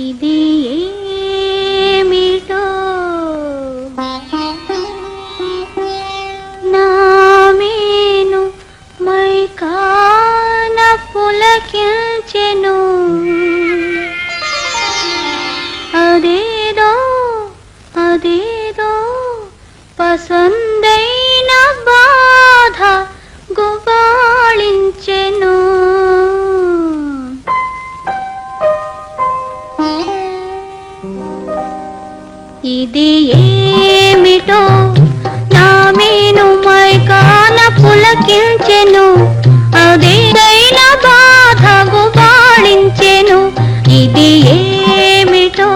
ఇది ఏమిటో నా మేను మైకాన పులకించెను. అదేదో అదేదో పసందైన బాధ గుబాళించెను. ఇది ఏమిటో నా మేను మైకాన పులకించెను. అదేదైన బాధ గుబాళించెను. ఇది ఏమిటో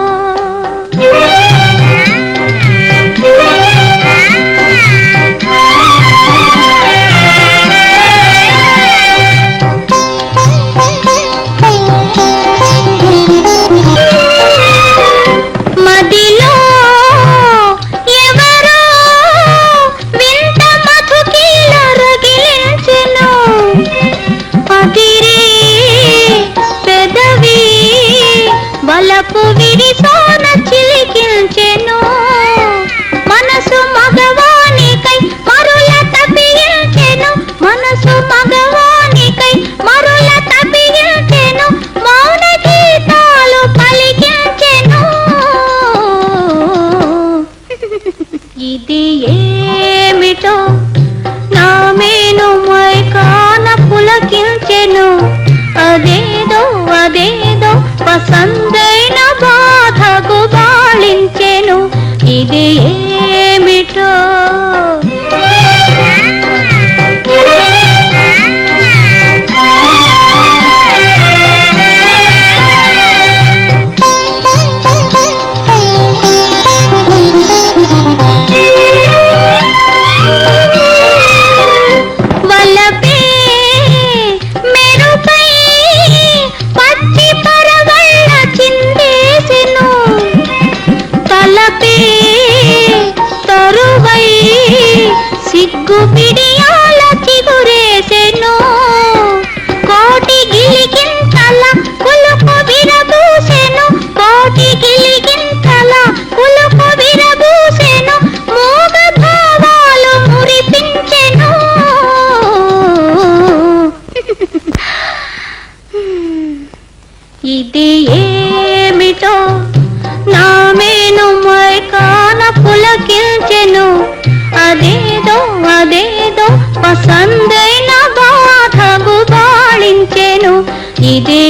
వలపు విరిసోన చిలికించెను. మనసు మగవానికై మరుల తప్పించెను. మనసు మగవానికై మరుల తప్పించెను. మౌన గీతాలు పలికించెను. ఇది ఏమిటో నా మేను మైకాన పులకించెను. అదేదో అదేదో పసందైన బాధ గుబాళించెను. ఇది ఏమిటో తరువై సిగ్గు పిడియాల చిగురేసెను. కోటి గిలిగింతల కులుపు విరబూసెను. కోటి గిలిగింతల కులుపు విరబూసెను. మోగ భావాలు మురిపించెను. ఇది ఏమిటో నా మేను మైకాన పులకించెను. అదేదో అదేదో పసందైన బాధ గుబాళించెను. ఇది